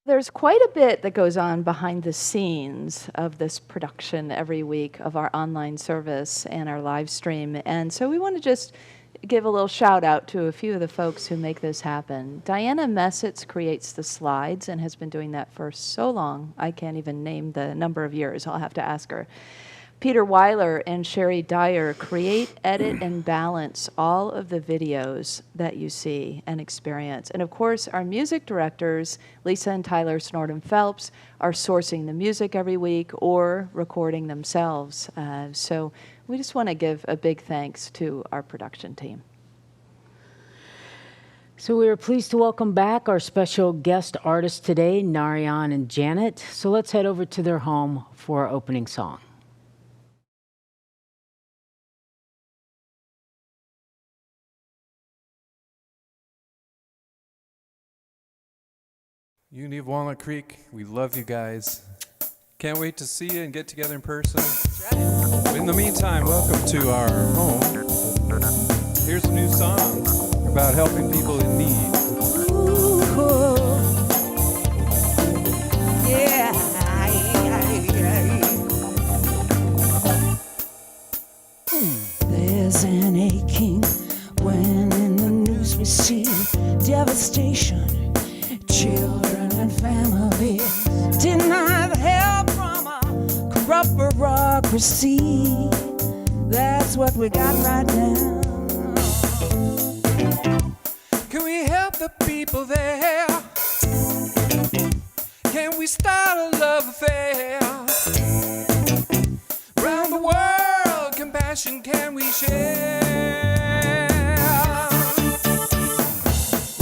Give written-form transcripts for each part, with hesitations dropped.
There's quite a bit that goes on behind the scenes of this production every week of our online service and our live stream. And so we want to just give a little shout out to a few of the folks who make this happen. Diana Messitz creates the slides and has been doing that for so long. I can't even name the number of years. I'll have to ask her. Peter Weiler and Sherry Dyer create, edit, and balance all of the videos that you see and experience. And of course, our music directors, Lisa and Tyler Snorden Phelps, are sourcing the music every week or recording themselves. So we just want to give a big thanks to our production team. So we are pleased to welcome back our special guest artists today, Narayan and Janet. So let's head over to their home for our opening song. Unity of Walnut Creek, we love you guys. Can't wait to see you and get together in person. In the meantime, welcome to our home. Here's a new song about helping people in need. Yeah. There's an aching when in the news we see devastation. Children and families denied help from a corrupt bureaucracy. That's what we got right now. Can we help the people there? Can we start a love affair? Around the world, compassion can we share?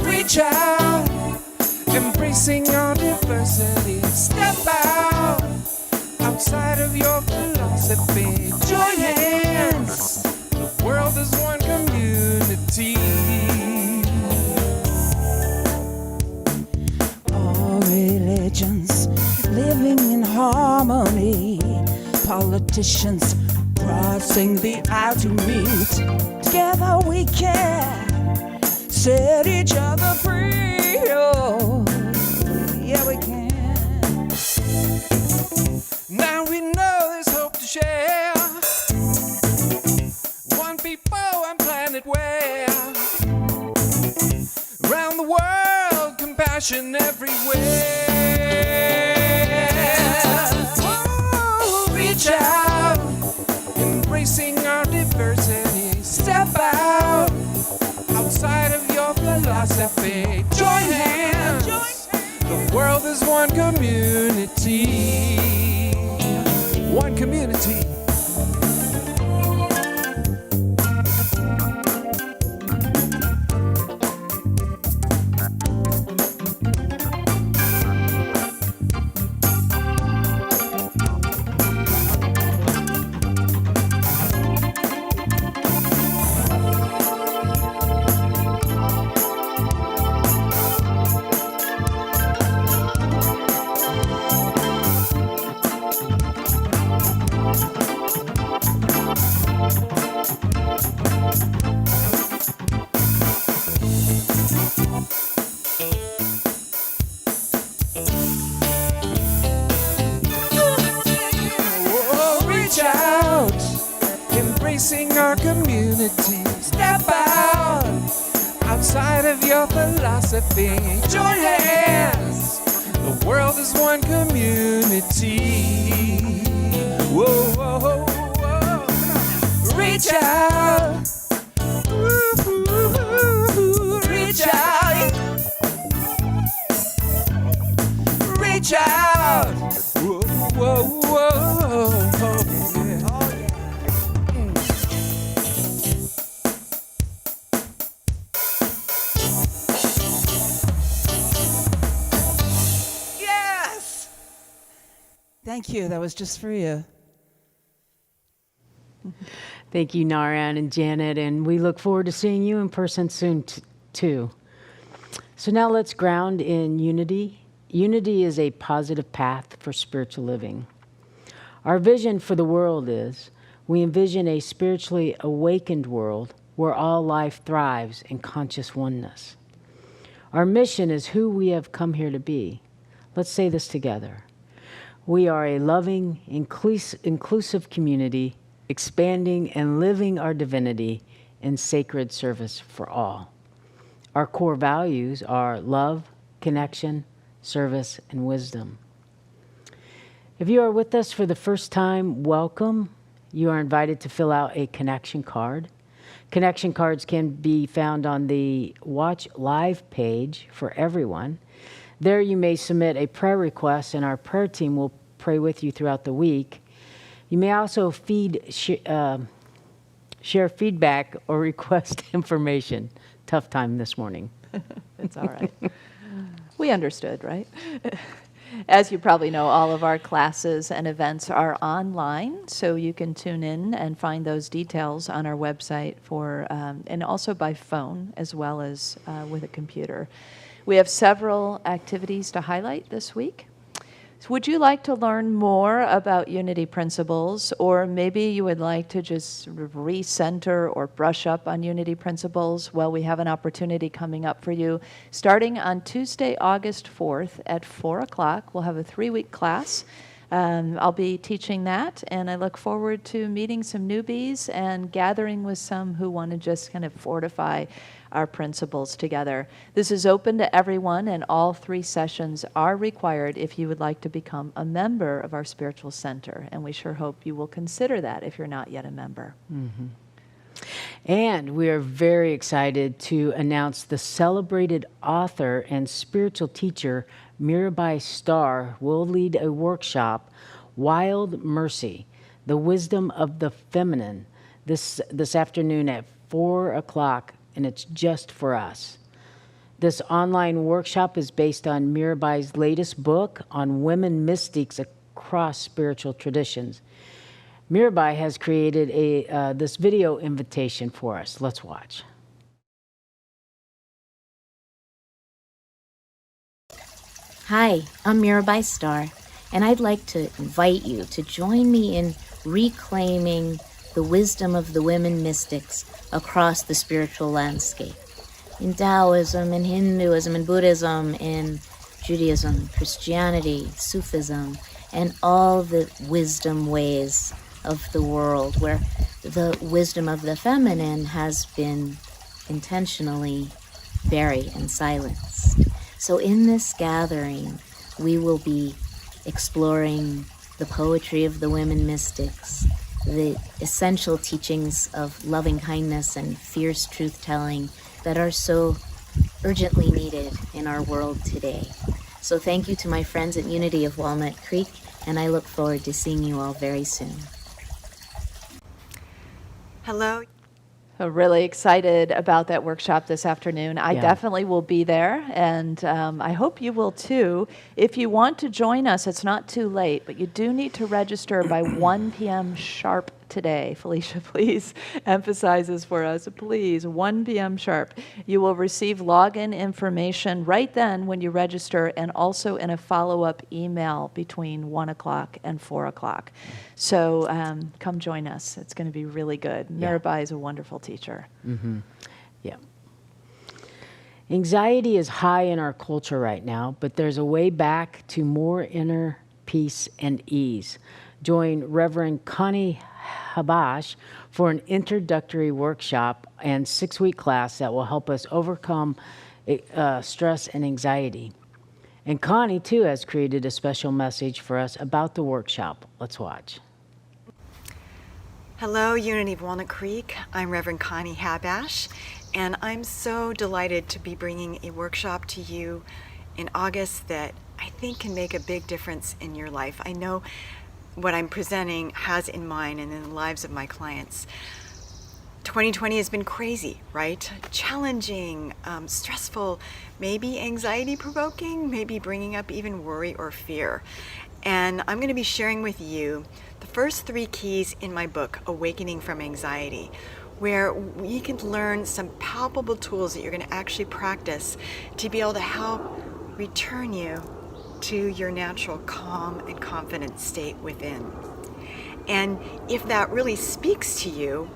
Reach out, embracing our diversity. Step out, outside of your philosophy. Join hands, the world is one community. All religions living in harmony. Politicians crossing the aisle to meet. Together we can set each other free. Oh, yeah, we can. Now we know there's hope to share. One people, one planet where. Around the world, compassion everywhere. Oh, reach out, embracing our diversity. Step out, outside of your philosophy. Join hands, the world is one community. One community. Our community. Step out, outside of your philosophy. Join hands, the world is one community. Whoa, whoa, whoa, whoa. Reach out, reach out, reach out. Whoa, whoa, whoa. Thank you. That was just for you. Thank you, Narayan and Janet, and we look forward to seeing you in person soon, too. So now let's ground in unity. Unity is a positive path for spiritual living. Our vision for the world is we envision a spiritually awakened world where all life thrives in conscious oneness. Our mission is who we have come here to be, Let's say this together. We are a loving, inclusive community, expanding and living our divinity in sacred service for all. Our core values are love, connection, service, and wisdom. If you are with us for the first time, welcome. You are invited to fill out a connection card. Connection cards can be found on the Watch Live page for everyone. There you may submit a prayer request, and our prayer team will pray with you throughout the week. You may also share feedback or request information. Tough time this morning. It's all right. We understood, right? As you probably know, all of our classes and events are online, so you can tune in and find those details on our website and also by phone as well as with a computer. We have several activities to highlight this week. So would you like to learn more about Unity principles, or maybe you would like to just sort of recenter or brush up on Unity principles? Well, we have an opportunity coming up for you. Starting on Tuesday, August 4th at 4 o'clock, we'll have a 3-week class. I'll be teaching that, and I look forward to meeting some newbies and gathering with some who want to just kind of fortify our principles together. This is open to everyone, and all 3 sessions are required if you would like to become a member of our spiritual center, and we sure hope you will consider that if you're not yet a member. Mm-hmm. And we are very excited to announce the celebrated author and spiritual teacher Mirabai Starr will lead a workshop, Wild Mercy, the Wisdom of the Feminine, this afternoon at 4 o'clock, and it's just for us. This online workshop is based on Mirabai's latest book on women mystics across spiritual traditions. Mirabai has created this video invitation for us. Let's watch. Hi, I'm Mirabai Starr, and I'd like to invite you to join me in reclaiming the wisdom of the women mystics across the spiritual landscape. In Taoism, in Hinduism, in Buddhism, in Judaism, Christianity, Sufism, and all the wisdom ways of the world where the wisdom of the feminine has been intentionally buried and silenced. So in this gathering, we will be exploring the poetry of the women mystics, the essential teachings of loving kindness and fierce truth-telling that are so urgently needed in our world today. So thank you to my friends at Unity of Walnut Creek, and I look forward to seeing you all very soon. Hello. So really excited about that workshop this afternoon. I Yeah. definitely will be there, and I hope you will too. If you want to join us, it's not too late, but you do need to register by 1 p.m. sharp today. Felicia, please emphasizes for us, please, 1 p.m. sharp. You will receive login information right then when you register, and also in a follow-up email between 1 o'clock and 4 o'clock. So come join us. It's going to be really good. Yeah. Mirabai is a wonderful teacher. Mm-hmm. Yeah. Anxiety is high in our culture right now, but there's a way back to more inner peace and ease. Join Reverend Connie Habash for an introductory workshop and 6-week class that will help us overcome stress and anxiety. And Connie, too, has created a special message for us about the workshop. Let's watch. Hello, Unity of Walnut Creek. I'm Reverend Connie Habash, and I'm so delighted to be bringing a workshop to you in August that I think can make a big difference in your life. I know what I'm presenting has in mind and in the lives of my clients. 2020 has been crazy, right? Challenging, stressful, maybe anxiety-provoking, maybe bringing up even worry or fear. And I'm going to be sharing with you the first 3 keys in my book, Awakening from Anxiety, where we can learn some palpable tools that you're going to actually practice to be able to help return you to your natural calm and confident state within. And if that really speaks to you,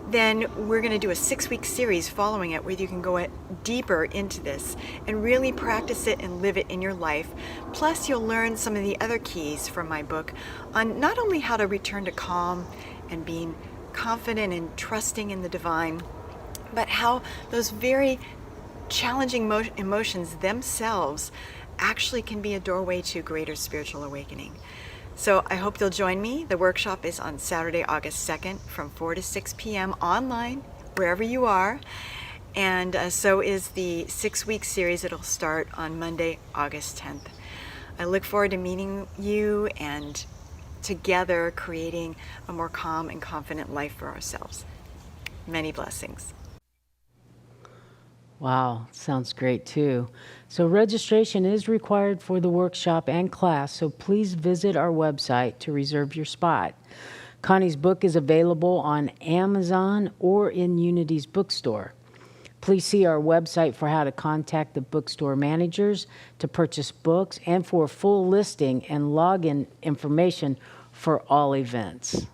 then we're going to do a 6-week series following it where you can go deeper into this and really practice it and live it in your life. Plus, you'll learn some of the other keys from my book on not only how to return to calm and being confident and trusting in the divine, but how those very challenging emotions themselves actually can be a doorway to greater spiritual awakening. So I hope you'll join me. The workshop is on Saturday, August 2nd from 4 to 6 p.m. online, wherever you are. And so is the 6-week series. It'll start on Monday, August 10th. I look forward to meeting you and together creating a more calm and confident life for ourselves. Many blessings. Wow, sounds great too. So registration is required for the workshop and class, so please visit our website to reserve your spot. Connie's book is available on Amazon or in Unity's bookstore. Please see our website for how to contact the bookstore managers to purchase books and for full listing and login information for all events.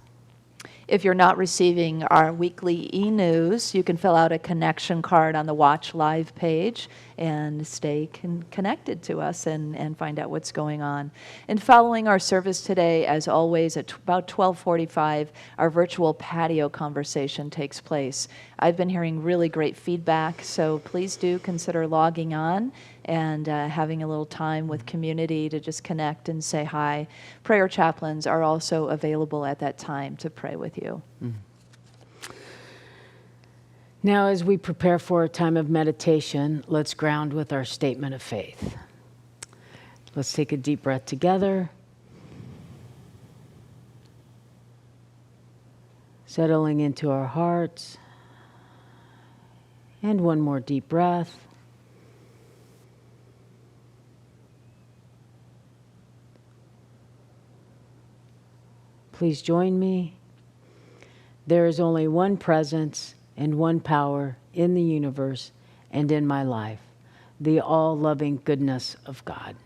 If you're not receiving our weekly e-news, you can fill out a connection card on the Watch Live page and stay connected to us and find out what's going on. And following our service today, as always, at about 12:45, our virtual patio conversation takes place. I've been hearing really great feedback, so please do consider logging on and having a little time with community to just connect and say hi. Prayer chaplains are also available at that time to pray with you. Now, as we prepare for a time of meditation, let's ground with our statement of faith. Let's take a deep breath together. Settling into our hearts. And one more deep breath. Please join me. There is only one presence and one power in the universe and in my life, the all-loving goodness of God.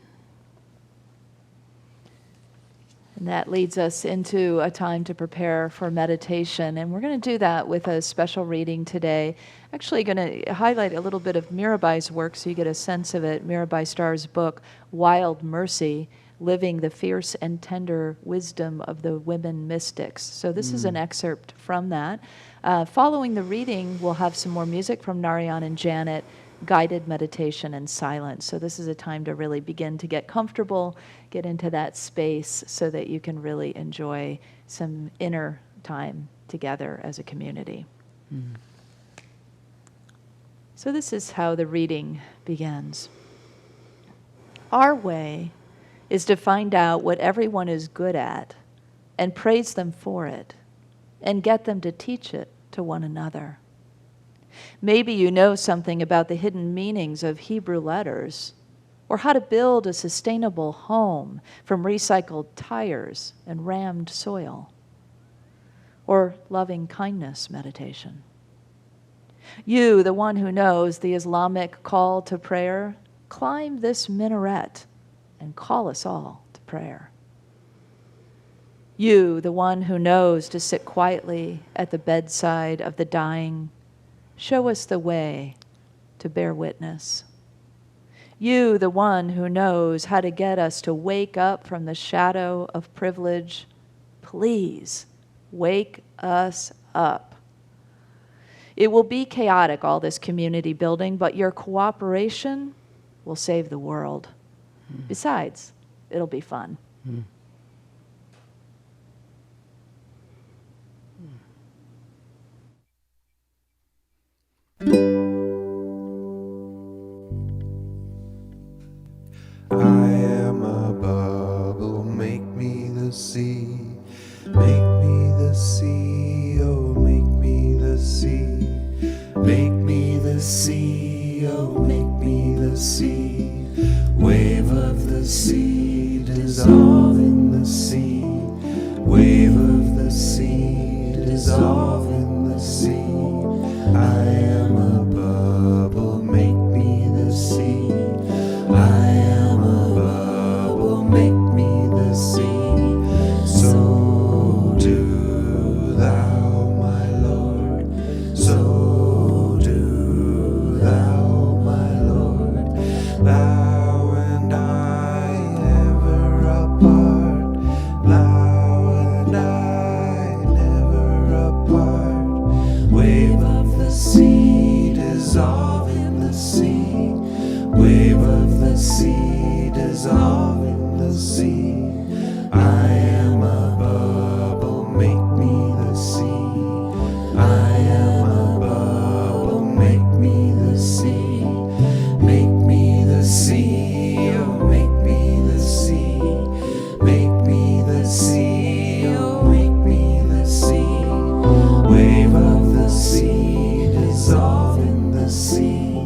And that leads us into a time to prepare for meditation. And we're going to do that with a special reading today. Actually going to highlight a little bit of Mirabai's work so you get a sense of it. Mirabai Starr's book, Wild Mercy, Living the Fierce and Tender Wisdom of the Women Mystics. So this is an excerpt from that. Following the reading, we'll have some more music from Narayan and Janet, guided meditation and silence. So this is a time to really begin to get comfortable, get into that space so that you can really enjoy some inner time together as a community. So this is how the reading begins. Our way is to find out what everyone is good at and praise them for it and get them to teach it to one another. Maybe you know something about the hidden meanings of Hebrew letters or how to build a sustainable home from recycled tires and rammed soil or loving kindness meditation. You, the one who knows the Islamic call to prayer, climb this minaret and call us all to prayer. You, the one who knows to sit quietly at the bedside of the dying, show us the way to bear witness. You, the one who knows how to get us to wake up from the shadow of privilege, please wake us up. It will be chaotic, all this community building, but your cooperation will save the world. Besides, it'll be fun. I am a bubble, make me the sea. Make me the sea, oh make me the sea. Make me the sea, oh make me the sea. Wave of the sea, dissolve in the sea. Wave of the sea, dissolve in the sea. I am a bubble, make me the sea. I am a bubble, make me the sea. So do thou, my Lord, sea. I am a bubble, make me the sea. I am a bubble, make me the sea. Make me the sea, oh make me the sea. Make me the sea, oh make me the sea. Wave of the sea, dissolve in the sea.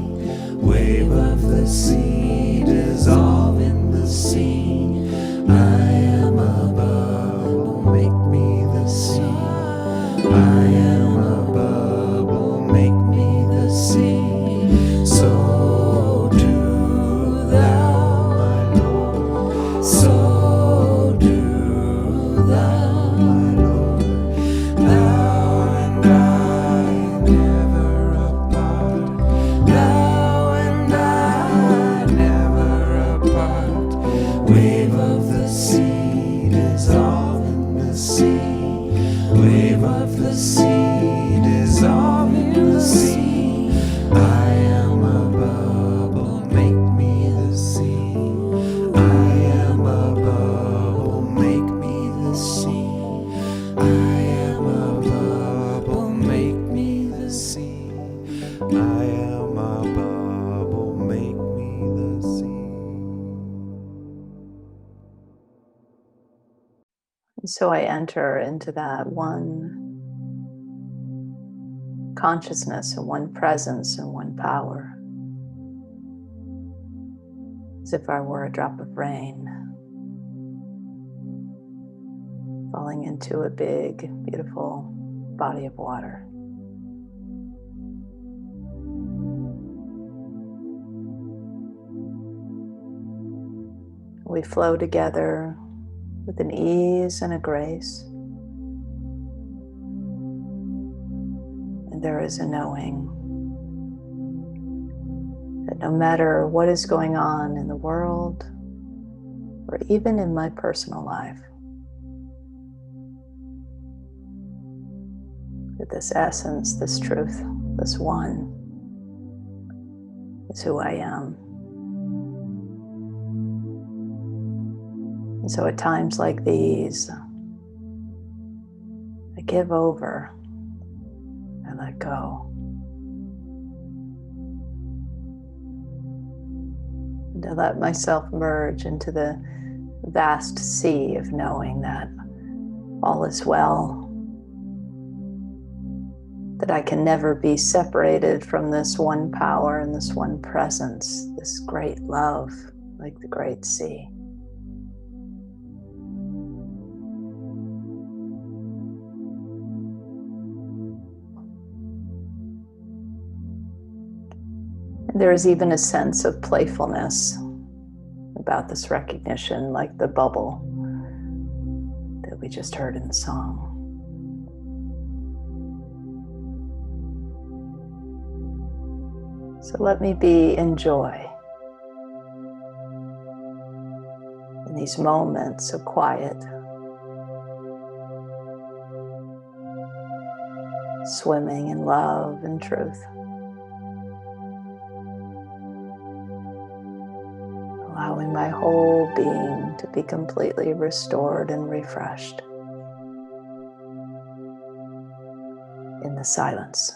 Wave of the sea, dissolve in the sea. I am a bubble, make me the sea. I am a bubble, make me the sea. So do thou, my Lord. So do thou, my Lord. Thou and I never apart. Thou and I never apart. Wave of the sea, dissolve in the sea. Wave of the sea, dissolve in the sea. I am a bubble, make me the sea. I am a bubble, make me the sea. I am a bubble, make me the sea. I am a bubble, make me the sea. And so I enter into that one consciousness and one presence and one power, as if I were a drop of rain falling into a big, beautiful body of water. We flow together with an ease and a grace. And there is a knowing that no matter what is going on in the world, or even in my personal life, that this essence, this truth, this one is who I am. And so at times like these, I give over and let go. And to let myself merge into the vast sea of knowing that all is well, that I can never be separated from this one power and this one presence, this great love, like the great sea. And there is even a sense of playfulness about this recognition, like the bubble that we just heard in the song. So let me be in joy in these moments of quiet, swimming in love and truth, allowing my whole being to be completely restored and refreshed in the silence.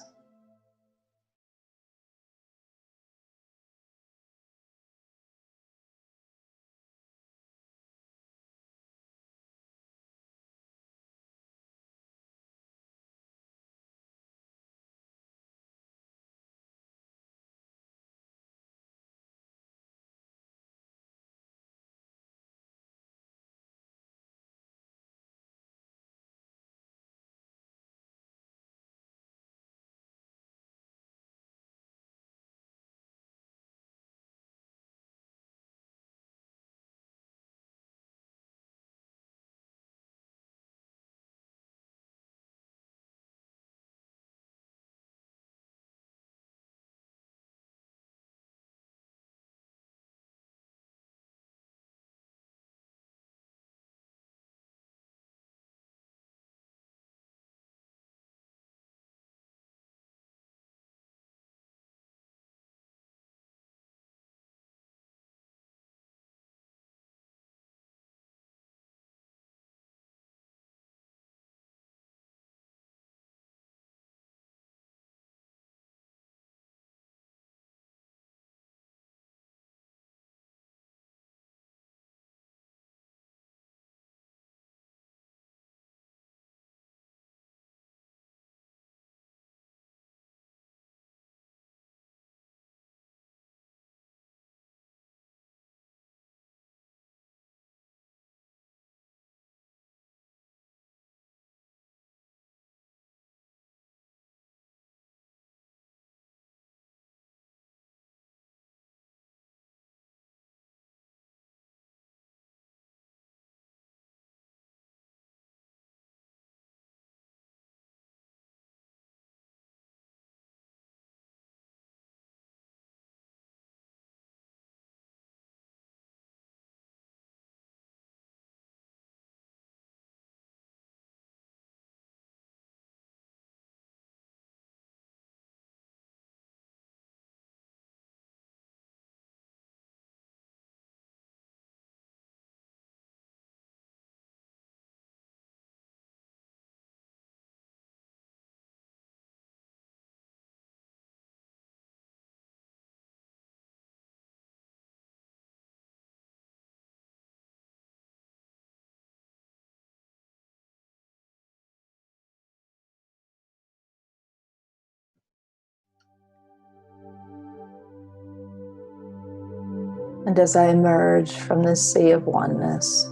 And as I emerge from this sea of oneness,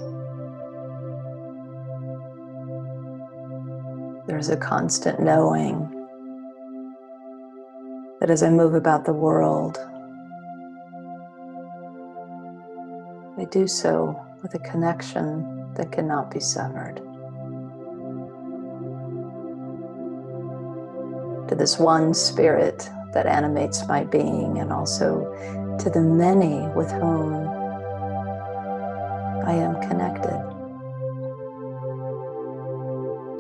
there's a constant knowing that as I move about the world, I do so with a connection that cannot be severed to this one spirit that animates my being, and also to the many with whom I am connected.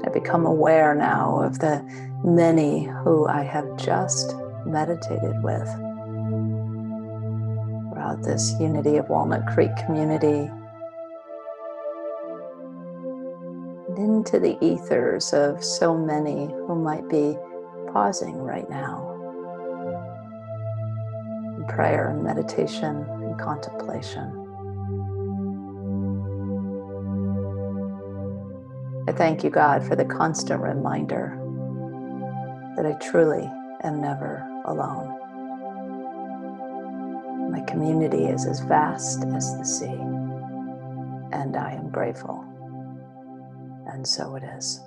I become aware now of the many who I have just meditated with throughout this Unity of Walnut Creek community, and into the ethers of so many who might be pausing right now in prayer and meditation and contemplation. I thank you, God, for the constant reminder that I truly am never alone. My community is as vast as the sea, and I am grateful. And so it is.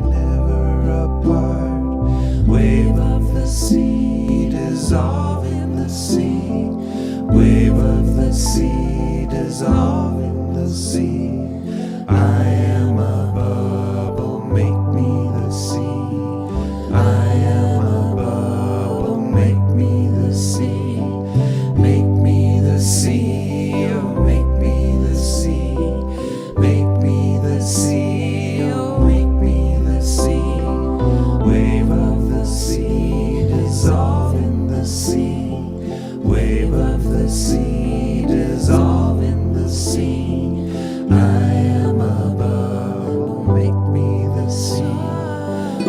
Never apart, wave of the sea, dissolve in the sea, wave of the sea, dissolve in the sea. I am a bubble, make me the sea. I am a bubble, make me the sea. Make me the sea, oh make me the sea. Make me the sea, oh make me the sea. Wave of the sea, dissolve in the sea. Wave of the sea, dissolve in the sea. I am a bubble, make me the sea.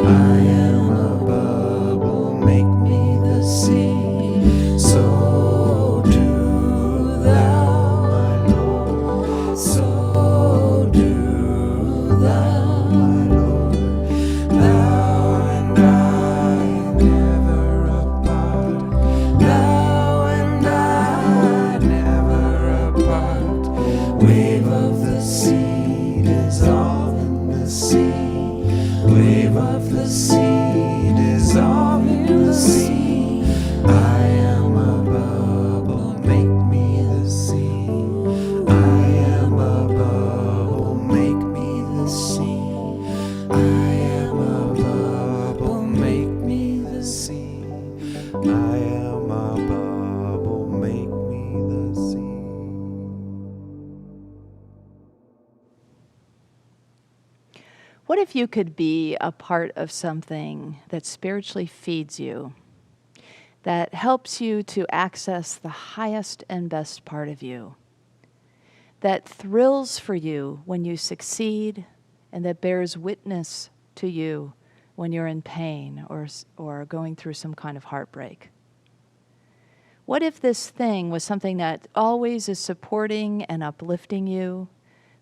I am a bubble, make me the sea. So do thou, my Lord. So do thou, my Lord. Thou and I never apart. Thou and I never apart. Wave of the sea, dissolve in the sea. Wave of the sea, dissolve in the sea. I am a bubble, make me the sea. I am a bubble, make me the sea. I am a bubble, make me the sea. I am a bubble, make me the sea. What if you could be a part of something that spiritually feeds you, that helps you to access the highest and best part of you, that thrills for you when you succeed, and that bears witness to you when you're in pain or going through some kind of heartbreak? What if this thing was something that always is supporting and uplifting you,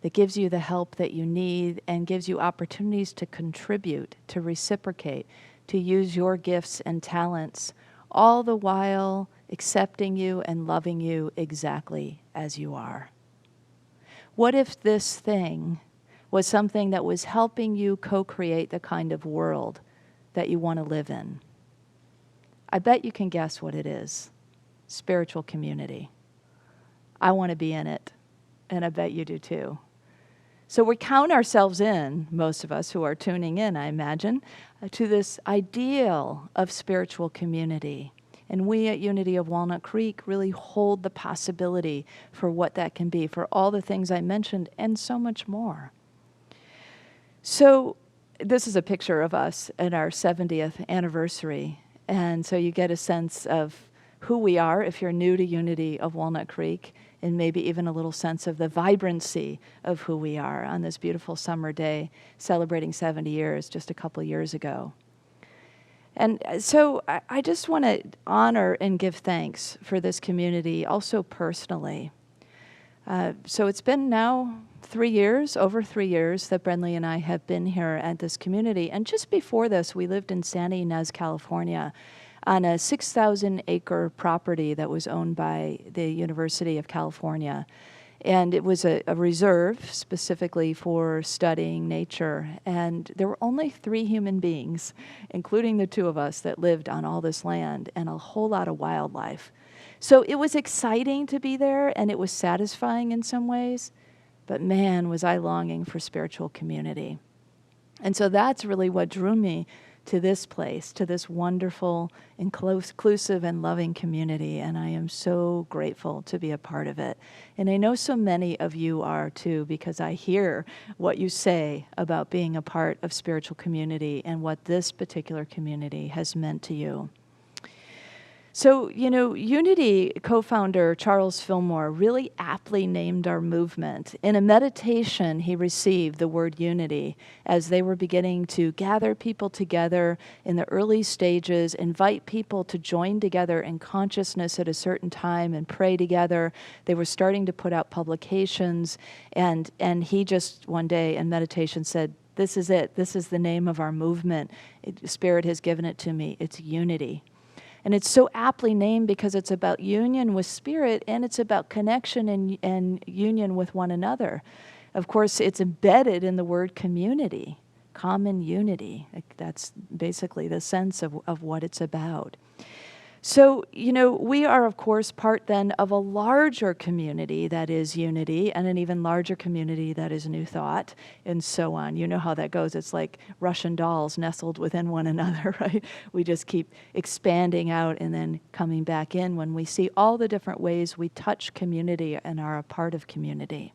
that gives you the help that you need and gives you opportunities to contribute, to reciprocate, to use your gifts and talents, all the while accepting you and loving you exactly as you are? What if this thing was something that was helping you co-create the kind of world that you want to live in? I bet you can guess what it is. Spiritual community. I want to be in it, and I bet you do too. So we count ourselves in, most of us who are tuning in, I imagine, to this ideal of spiritual community. And we at Unity of Walnut Creek really hold the possibility for what that can be, for all the things I mentioned, and so much more. So this is a picture of us at our 70th anniversary. And so you get a sense of who we are if you're new to Unity of Walnut Creek, and maybe even a little sense of the vibrancy of who we are on this beautiful summer day, celebrating 70 years just a couple years ago. And so I just want to honor and give thanks for this community, also personally. So it's been now 3 years, over 3 years, that Brenly and I have been here at this community. And just before this, we lived in Santa Ynez, California, on a 6,000 acre property that was owned by the University of California. And it was a reserve specifically for studying nature. And there were only 3 human beings, including the 2 of us, that lived on all this land, and a whole lot of wildlife. So it was exciting to be there, and it was satisfying in some ways. But man, was I longing for spiritual community. And so that's really what drew me to this place, to this wonderful, inclusive, and loving community. And I am so grateful to be a part of it. And I know so many of you are too, because I hear what you say about being a part of spiritual community and what this particular community has meant to you. So, Unity co-founder Charles Fillmore really aptly named our movement. In a meditation he received the word unity as they were beginning to gather people together in the early stages, invite people to join together in consciousness at a certain time and pray together. They were starting to put out publications, and he just one day in meditation said, "This is it. This is the name of our movement. Spirit has given it to me. It's unity." And it's so aptly named because it's about union with Spirit, and it's about connection and union with one another. Of course, it's embedded in the word community, common unity. That's basically the sense of what it's about. So, we are, of course, part then of a larger community that is unity, and an even larger community that is New Thought, and so on. You know how that goes. It's like Russian dolls nestled within one another, right? We just keep expanding out and then coming back in when we see all the different ways we touch community and are a part of community.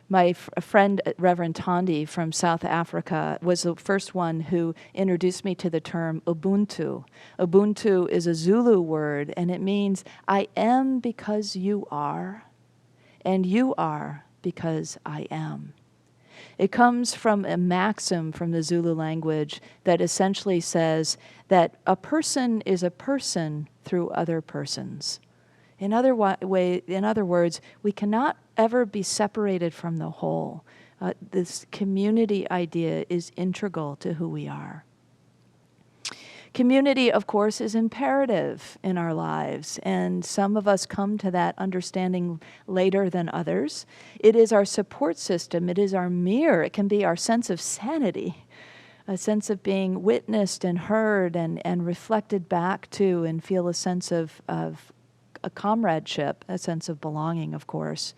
My friend, Reverend Tondi from South Africa, was the first one who introduced me to the term Ubuntu. Ubuntu is a Zulu word, and it means, I am because you are, and you are because I am. It comes from a maxim from the Zulu language that essentially says that a person is a person through other persons. In other words, we cannot ever be separated from the whole. This community idea is integral to who we are. Community, of course, is imperative in our lives, and some of us come to that understanding later than others. It is our support system. It is our mirror. It can be our sense of sanity, a sense of being witnessed and heard and reflected back to, and feel a sense of a comradeship, a sense of belonging, of course.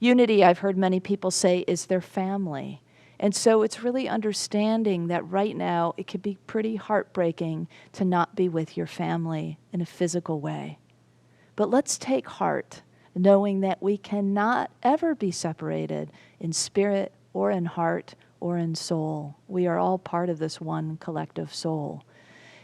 Unity, I've heard many people say, is their family. And so it's really understanding that right now it can be pretty heartbreaking to not be with your family in a physical way. But let's take heart, knowing that we cannot ever be separated in spirit or in heart or in soul. We are all part of this one collective soul.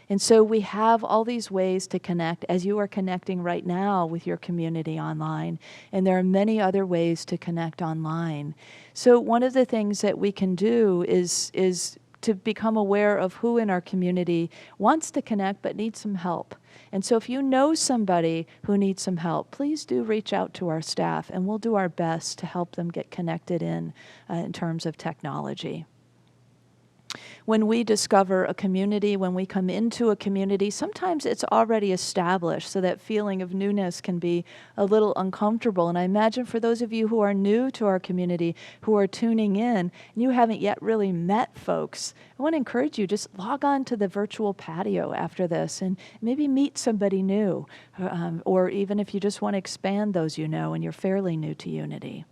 And so we have all these ways to connect, as you are connecting right now with your community online. And there are many other ways to connect online. So one of the things that we can do is to become aware of who in our community wants to connect but needs some help. And so if you know somebody who needs some help, please do reach out to our staff, and we'll do our best to help them get connected in terms of technology. When we discover a community, when we come into a community, sometimes it's already established, so that feeling of newness can be a little uncomfortable. And I imagine for those of you who are new to our community, who are tuning in, and you haven't yet really met folks, I want to encourage you, just log on to the virtual patio after this and maybe meet somebody new, or even if you just want to expand those you know and you're fairly new to Unity.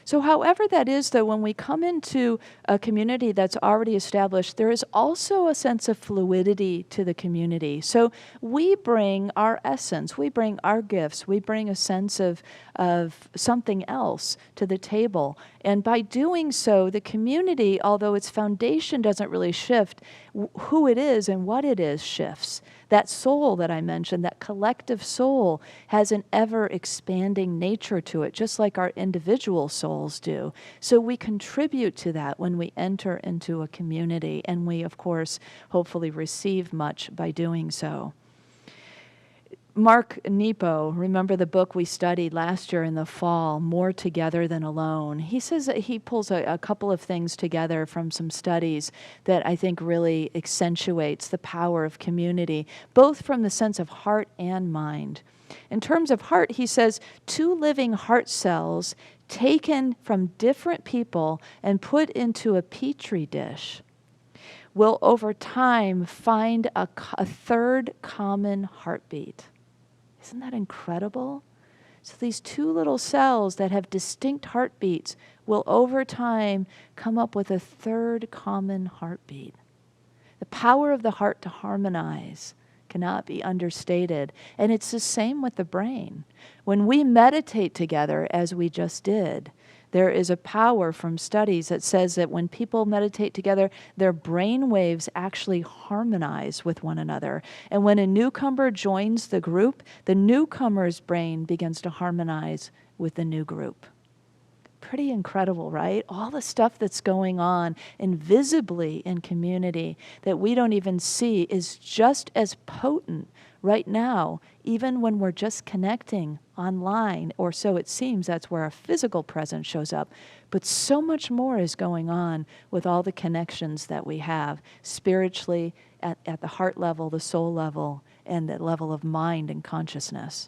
So however that is, though, when we come into a community that's already established, there is also a sense of fluidity to the community. So we bring our essence, we bring our gifts, we bring a sense of something else to the table. And by doing so, the community, although its foundation doesn't really shift, who it is and what it is shifts. That soul that I mentioned, that collective soul, has an ever-expanding nature to it, just like our individual souls do. So we contribute to that when we enter into a community, and we, of course, hopefully receive much by doing so. Mark Nepo, remember the book we studied last year in the fall, More Together Than Alone? He says that he pulls a couple of things together from some studies that I think really accentuates the power of community, both from the sense of heart and mind. In terms of heart, he says 2 living heart cells taken from different people and put into a petri dish will over time find a third common heartbeat. Isn't that incredible? So these 2 little cells that have distinct heartbeats will over time come up with a third common heartbeat. The power of the heart to harmonize cannot be understated. And it's the same with the brain. When we meditate together, as we just did, there is a power from studies that says that when people meditate together, their brain waves actually harmonize with one another. And when a newcomer joins the group, the newcomer's brain begins to harmonize with the new group. Pretty incredible, right? All the stuff that's going on invisibly in community that we don't even see is just as potent right now, even when we're just connecting online, or so it seems. That's where our physical presence shows up. But so much more is going on with all the connections that we have spiritually, at the heart level, the soul level, and the level of mind and consciousness.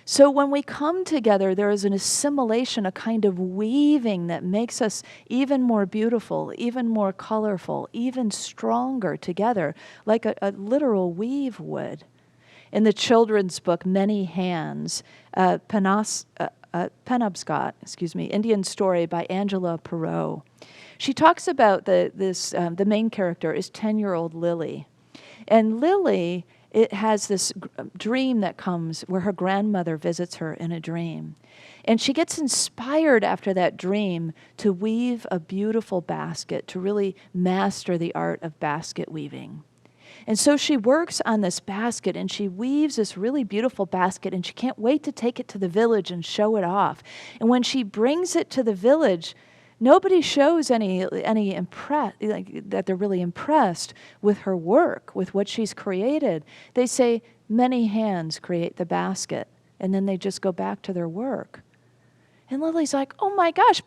So when we come together, there is an assimilation, a kind of weaving that makes us even more beautiful, even more colorful, even stronger together, like a literal weave would. In the children's book, Many Hands, Penobscot, Indian Story by Angela Perot, she talks about the main character is 10-year-old Lily. And Lily, it has this dream that comes where her grandmother visits her in a dream. And she gets inspired after that dream to weave a beautiful basket, to really master the art of basket weaving. And so she works on this basket and she weaves this really beautiful basket, and she can't wait to take it to the village and show it off. And when she brings it to the village, nobody shows any that they're really impressed with her work, with what she's created. They say, many hands create the basket, and then they just go back to their work. And Lily's like, oh my gosh,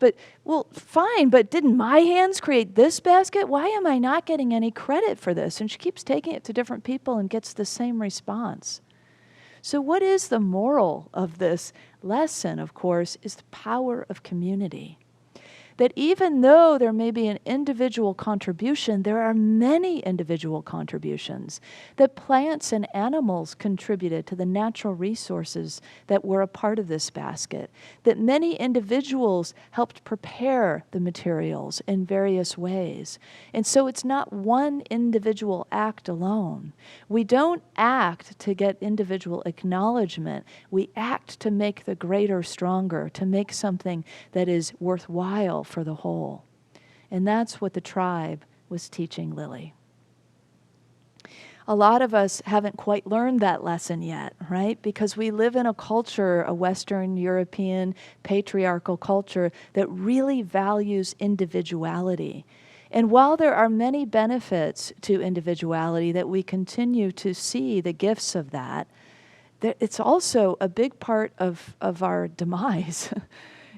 fine, but didn't my hands create this basket? Why am I not getting any credit for this? And she keeps taking it to different people and gets the same response. So what is the moral of this lesson, of course, is the power of community. That even though there may be an individual contribution, there are many individual contributions. That plants and animals contributed to the natural resources that were a part of this basket. That many individuals helped prepare the materials in various ways. And so it's not one individual act alone. We don't act to get individual acknowledgement. We act to make the greater stronger, to make something that is worthwhile for the whole. And that's what the tribe was teaching Lily. A lot of us haven't quite learned that lesson yet, right? Because we live in a culture, a Western European patriarchal culture, that really values individuality. And while there are many benefits to individuality, that we continue to see the gifts of that, it's also a big part of our demise.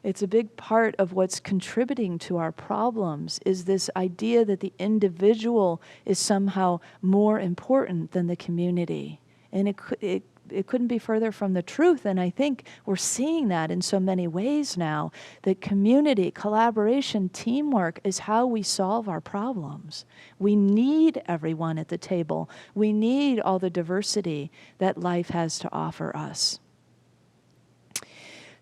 It's a big part of what's contributing to our problems, is this idea that the individual is somehow more important than the community. And it couldn't be further from the truth. And I think we're seeing that in so many ways now, that community, collaboration, teamwork is how we solve our problems. We need everyone at the table. We need all the diversity that life has to offer us.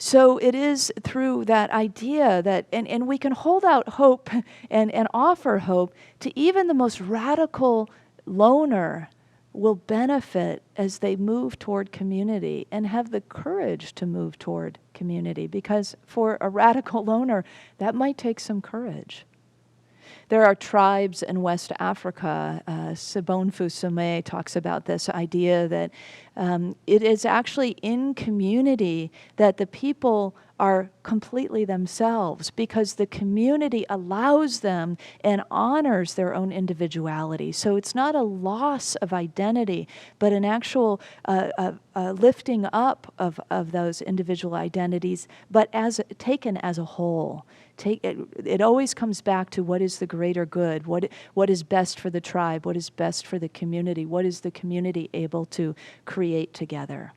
So it is through that idea that, and we can hold out hope and offer hope to even the most radical loner will benefit as they move toward community and have the courage to move toward community. Because for a radical loner, that might take some courage. There are tribes in West Africa, Sebonfu Sume talks about this idea that It is actually in community that the people are completely themselves, because the community allows them and honors their own individuality. So it's not a loss of identity, but an actual lifting up of those individual identities, but taken as a whole. It always comes back to what is the greater good, what is best for the tribe, what is best for the community, what is the community able to create together.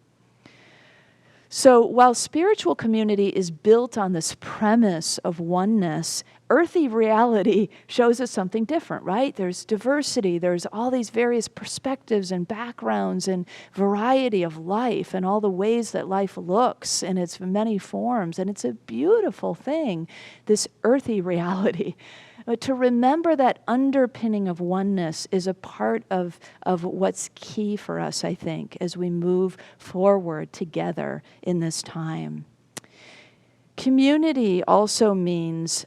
So while spiritual community is built on this premise of oneness, earthy reality shows us something different, right? There's diversity, there's all these various perspectives and backgrounds and variety of life and all the ways that life looks in its many forms. And it's a beautiful thing, this earthy reality. But to remember that underpinning of oneness is a part of what's key for us, I think, as we move forward together in this time. Community also means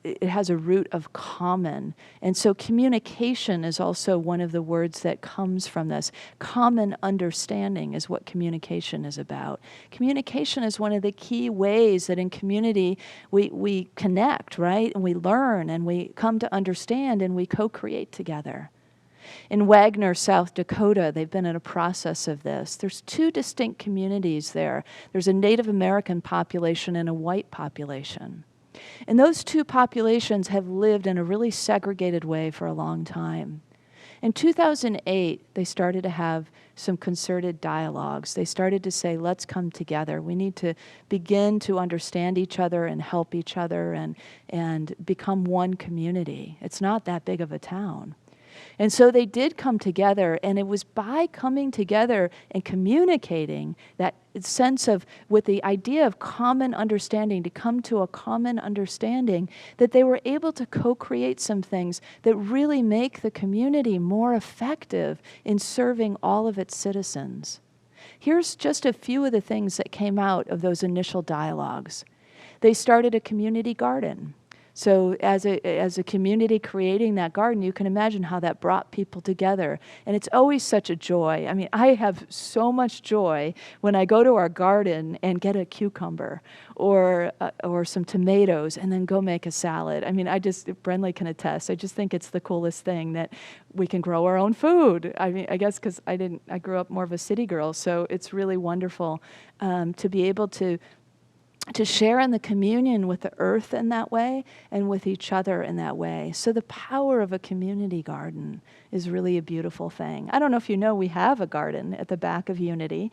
it has a root of common. And so communication is also one of the words that comes from this. Common understanding is what communication is about. Communication is one of the key ways that in community we connect, right? And we learn and we come to understand and we co-create together. In Wagner, South Dakota, they've been in a process of this. There's two distinct communities there. There's a Native American population and a white population. And those two populations have lived in a really segregated way for a long time. In 2008, they started to have some concerted dialogues. They started to say, let's come together. We need to begin to understand each other and help each other and become one community. It's not that big of a town. And so they did come together, and it was by coming together and communicating that sense of, with the idea of common understanding, to come to a common understanding, that they were able to co-create some things that really make the community more effective in serving all of its citizens. Here's just a few of the things that came out of those initial dialogues. They started a community garden. So as a community creating that garden, you can imagine how that brought people together. And it's always such a joy. I mean, I have so much joy when I go to our garden and get a cucumber or some tomatoes and then go make a salad. I mean, Brenley can attest, I just think it's the coolest thing that we can grow our own food. I mean, I guess because I grew up more of a city girl, so it's really wonderful to be able to share in the communion with the earth in that way and with each other in that way. So the power of a community garden is really a beautiful thing. I don't know if you know, we have a garden at the back of Unity.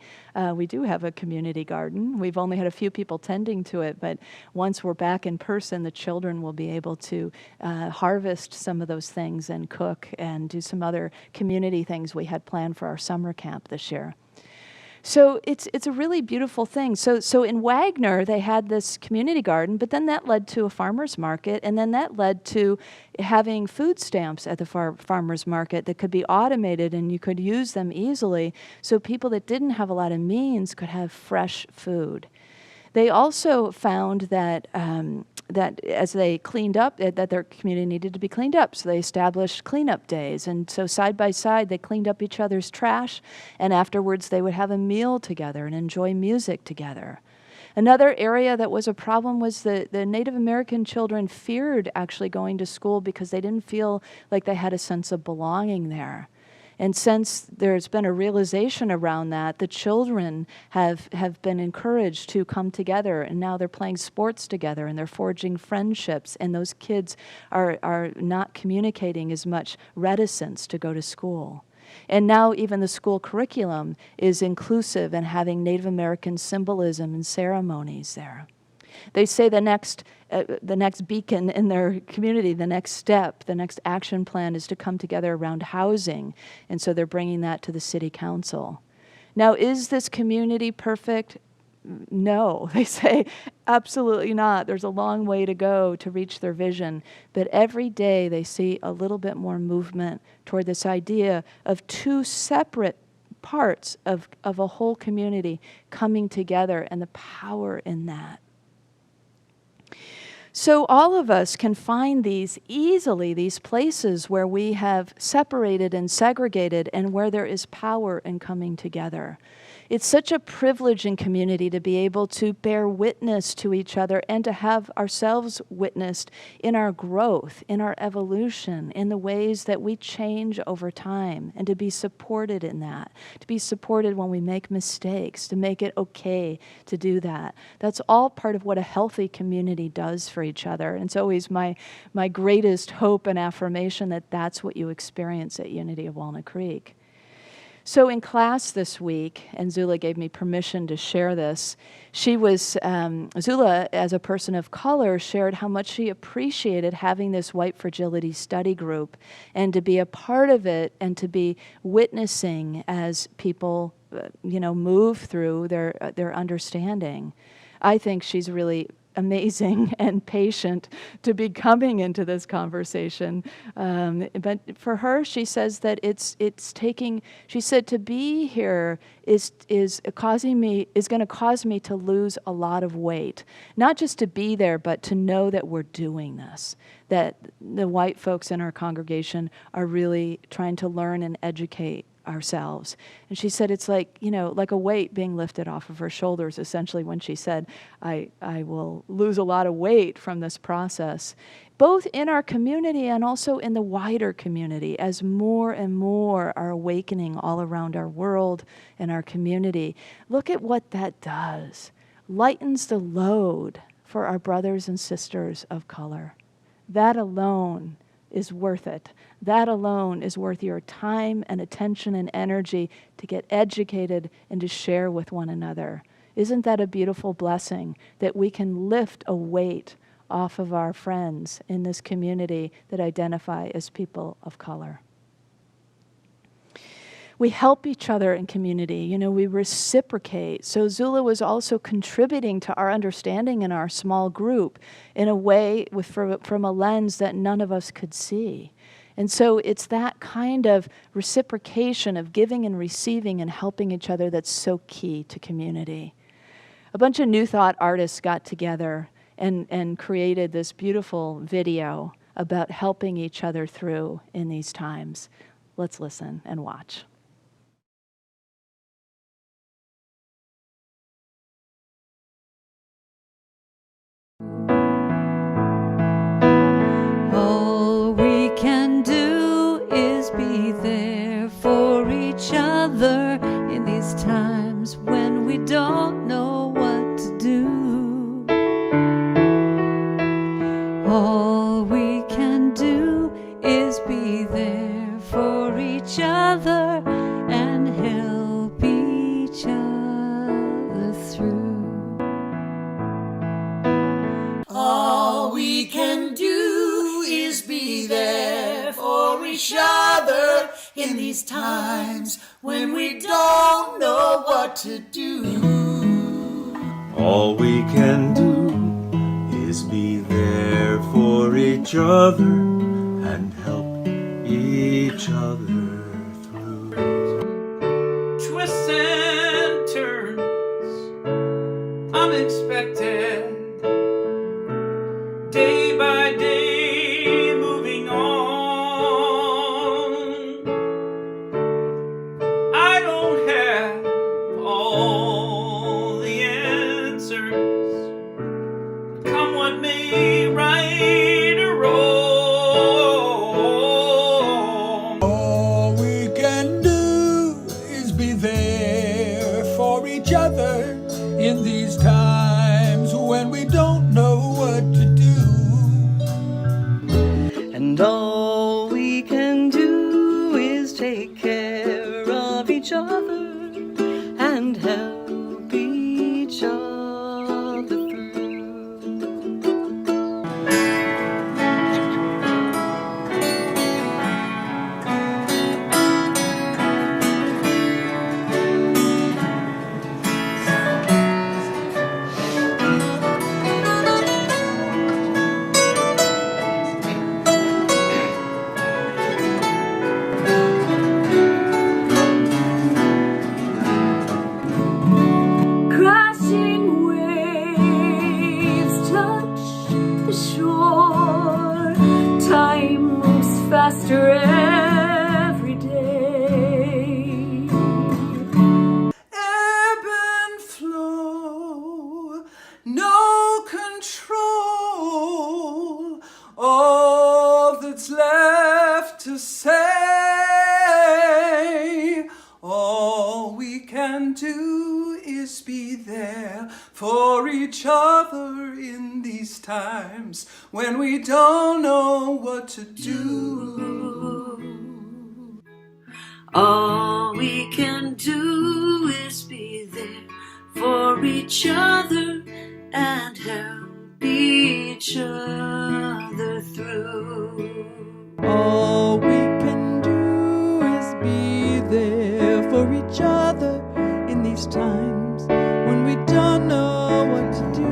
We do have a community garden. We've only had a few people tending to it, but once we're back in person, the children will be able to harvest some of those things and cook and do some other community things we had planned for our summer camp this year. So it's a really beautiful thing. So in Wagner, they had this community garden, but then that led to a farmer's market, and then that led to having food stamps at the farmer's market that could be automated and you could use them easily, so people that didn't have a lot of means could have fresh food. They also found that that as they cleaned up, that their community needed to be cleaned up. So they established cleanup days. And so side by side, they cleaned up each other's trash. And afterwards, they would have a meal together and enjoy music together. Another area that was a problem was the Native American children feared actually going to school because they didn't feel like they had a sense of belonging there. And since there's been a realization around that, the children have been encouraged to come together, and now they're playing sports together and they're forging friendships, and those kids are not communicating as much reticence to go to school. And now even the school curriculum is inclusive and having Native American symbolism and ceremonies there. They say the next beacon in their community, the next step, the next action plan is to come together around housing. And so they're bringing that to the city council. Now, is this community perfect? No, they say absolutely not. There's a long way to go to reach their vision. But every day they see a little bit more movement toward this idea of two separate parts of a whole community coming together and the power in that. So all of us can find these easily, these places where we have separated and segregated and where there is power in coming together. It's such a privilege in community to be able to bear witness to each other and to have ourselves witnessed in our growth, in our evolution, in the ways that we change over time, and to be supported in that, to be supported when we make mistakes, to make it okay to do that. That's all part of what a healthy community does for each other. And it's always my greatest hope and affirmation that that's what you experience at Unity of Walnut Creek. So in class this week, and Zula gave me permission to share this, Zula, as a person of color, shared how much she appreciated having this white fragility study group and to be a part of it and to be witnessing as people, move through their understanding. I think she's really amazing and patient to be coming into this conversation. But for her, she says that it's taking, she said to be here is going to cause me to lose a lot of weight. Not just to be there, but to know that we're doing this, that the white folks in our congregation are really trying to learn and educate ourselves. And she said it's like, like a weight being lifted off of her shoulders, essentially, when she said, I will lose a lot of weight from this process, both in our community and also in the wider community, as more and more are awakening all around our world and our community. Look at what that does. Lightens the load for our brothers and sisters of color. That alone is worth it. That alone is worth your time and attention and energy to get educated and to share with one another. Isn't that a beautiful blessing that we can lift a weight off of our friends in this community that identify as people of color? We help each other in community. We reciprocate. So Zula was also contributing to our understanding in our small group in a way from a lens that none of us could see. And so it's that kind of reciprocation of giving and receiving and helping each other that's so key to community. A bunch of New Thought artists got together and created this beautiful video about helping each other through in these times. Let's listen and watch. All we can do is be there for each other in these times when we don't know what to do. All we can do is be there for each other and help each other through. All we can do is be there for each other in these times when we don't know what to do. All we can do is be there for each other and help each other through. Twists and turns, unexpected, day by day moving on. I don't have all the answers, come what may, right or wrong. All we can do is be there for each other in these times when we don't know what to do. And all we can do is take care of each other and help each other through. faster every day. Ebb and flow, no control, all that's left to say. All we can do is be there for each other in these times when we don't know what to do. All we can do is be there for each other and help each other through. All we can do is be there for each other in these times when we don't know what to do.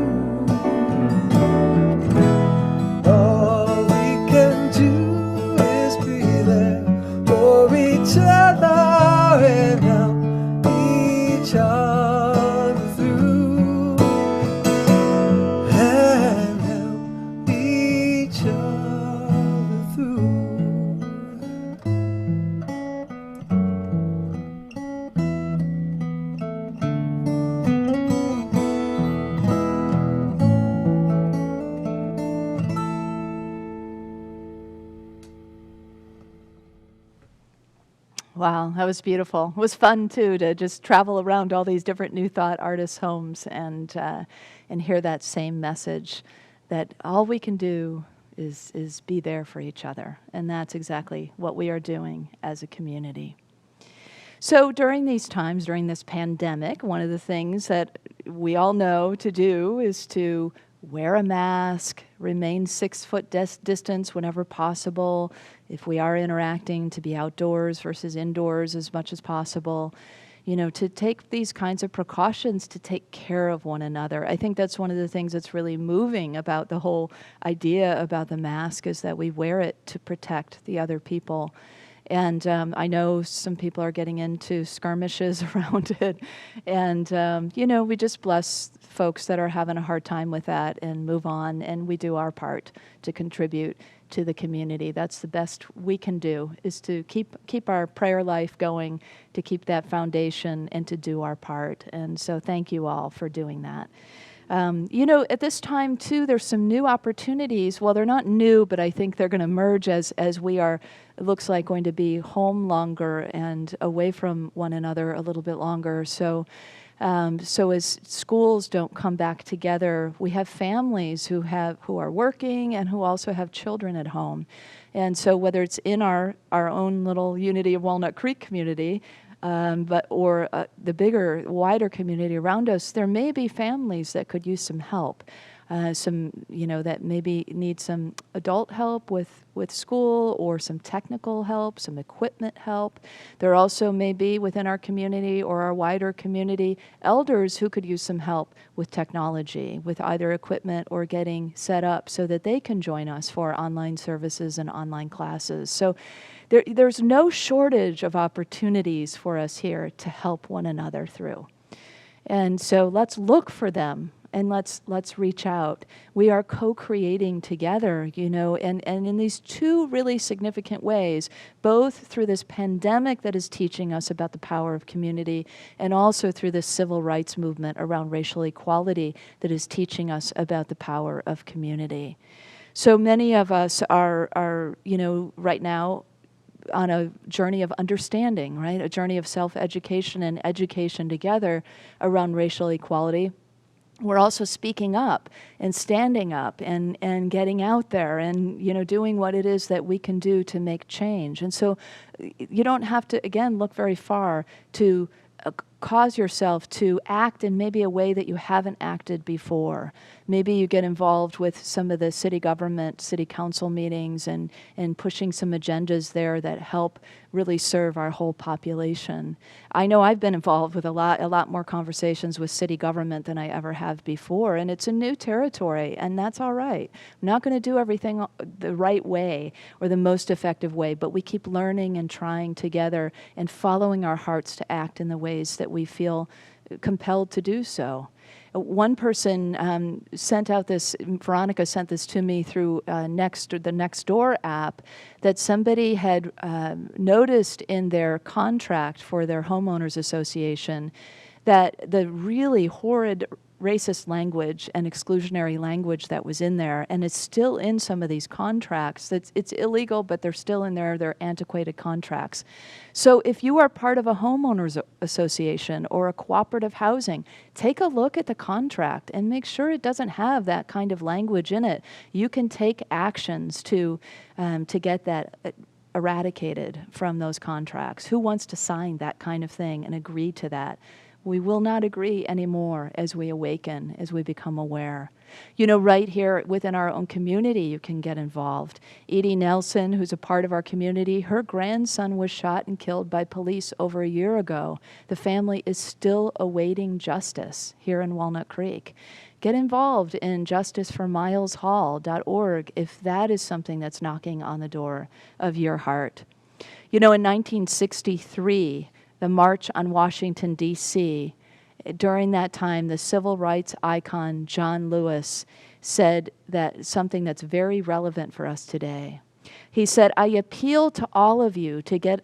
All we can do is be there for each other and help each other through. And help each other through. Wow, that was beautiful. It was fun too to just travel around all these different New Thought artists' homes and hear that same message that all we can do is be there for each other, and that's exactly what we are doing as a community. So during these times, during this pandemic, one of the things that we all know to do is to wear a mask, remain 6 foot distance whenever possible. If we are interacting, to be outdoors versus indoors as much as possible. You know, to take these kinds of precautions to take care of one another. I think that's one of the things that's really moving about the whole idea about the mask, is that we wear it to protect the other people. And I know some people are getting into skirmishes around it. And, you know, we just bless folks that are having a hard time with that and move on. And we do our part to contribute to the community. That's the best we can do, is to keep our prayer life going, to keep that foundation and to do our part. And so thank you all for doing that. You know, at this time, too, there's some new opportunities. Well, they're not new, but I think they're going to merge as we are, it looks like, going to be home longer and away from one another a little bit longer. So as schools don't come back together, we have families who are working and who also have children at home. And so whether it's in our own little Unity of Walnut Creek community, or the bigger, wider community around us, there may be families that could use some help. That maybe need some adult help with school, or some technical help, some equipment help. There also may be within our community or our wider community elders who could use some help with technology, with either equipment or getting set up so that they can join us for online services and online classes. So there's no shortage of opportunities for us here to help one another through. And so let's look for them. And let's reach out. We are co-creating together, you know, and in these two really significant ways, both through this pandemic that is teaching us about the power of community, and also through this civil rights movement around racial equality that is teaching us about the power of community. So many of us are you know, right now on a journey of understanding, right? A journey of self-education and education together around racial equality. We're also speaking up and standing up and getting out there and, you know, doing what it is that we can do to make change. And so you don't have to, again, look very far to cause yourself to act in maybe a way that you haven't acted before. Maybe you get involved with some of the city government, city council meetings and pushing some agendas there that help really serve our whole population. I know I've been involved with a lot more conversations with city government than I ever have before, and it's a new territory, and that's all right. I'm not going to do everything the right way or the most effective way, but we keep learning and trying together and following our hearts to act in the ways that we feel compelled to do so. One person sent out this, Veronica sent this to me through the Nextdoor app, that somebody had noticed in their contract for their homeowners association that the really horrid racist language and exclusionary language that was in there, and it's still in some of these contracts. It's illegal, but they're still in there. They're antiquated contracts. So if you are part of a homeowners association or a cooperative housing, take a look at the contract and make sure it doesn't have that kind of language in it. You can take actions to get that eradicated from those contracts. Who wants to sign that kind of thing and agree to that? We will not agree anymore as we awaken, as we become aware. You know, right here within our own community, you can get involved. Edie Nelson, who's a part of our community, her grandson was shot and killed by police over a year ago. The family is still awaiting justice here in Walnut Creek. Get involved in justiceformileshall.org if that is something that's knocking on the door of your heart. You know, in 1963, the March on Washington, D.C., during that time, the civil rights icon John Lewis said that something that's very relevant for us today. He said, "I appeal to all of you to get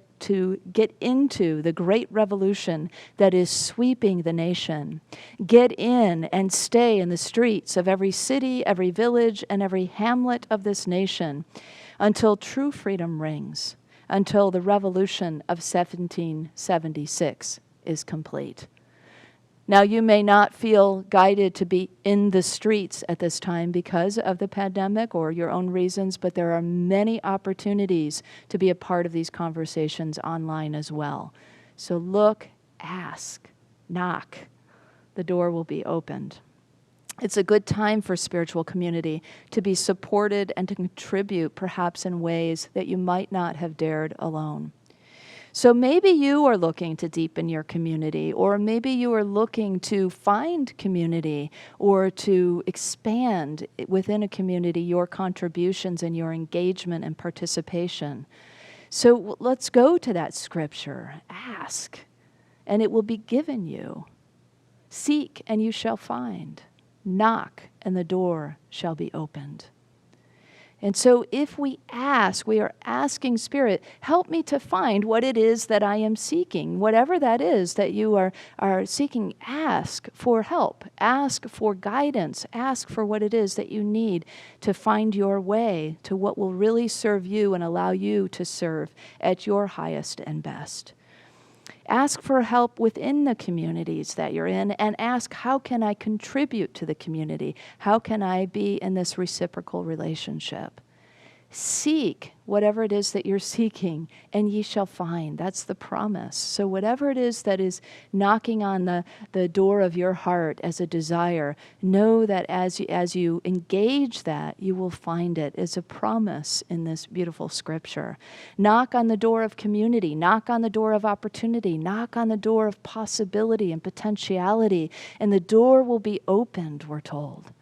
into the great revolution that is sweeping the nation. Get in and stay in the streets of every city, every village, and every hamlet of this nation until true freedom rings, until the revolution of 1776 is complete." Now, you may not feel guided to be in the streets at this time because of the pandemic or your own reasons, but there are many opportunities to be a part of these conversations online as well. So look, ask, knock. The door will be opened. It's a good time for spiritual community to be supported and to contribute perhaps in ways that you might not have dared alone. So maybe you are looking to deepen your community, or maybe you are looking to find community or to expand within a community your contributions and your engagement and participation. So let's go to that scripture. Ask, and it will be given you. Seek, and you shall find. Knock, and the door shall be opened. And so if we ask, we are asking Spirit, help me to find what it is that I am seeking. Whatever that is that you are seeking, ask for help. Ask for guidance. Ask for what it is that you need to find your way to what will really serve you and allow you to serve at your highest and best. Ask for help within the communities that you're in, and ask, how can I contribute to the community? How can I be in this reciprocal relationship? Seek whatever it is that you're seeking, and ye shall find. That's the promise. So whatever it is that is knocking on the door of your heart as a desire, know that as you engage that, you will find it. It's a promise in this beautiful scripture. Knock on the door of community. Knock on the door of opportunity. Knock on the door of possibility and potentiality, and the door will be opened, we're told.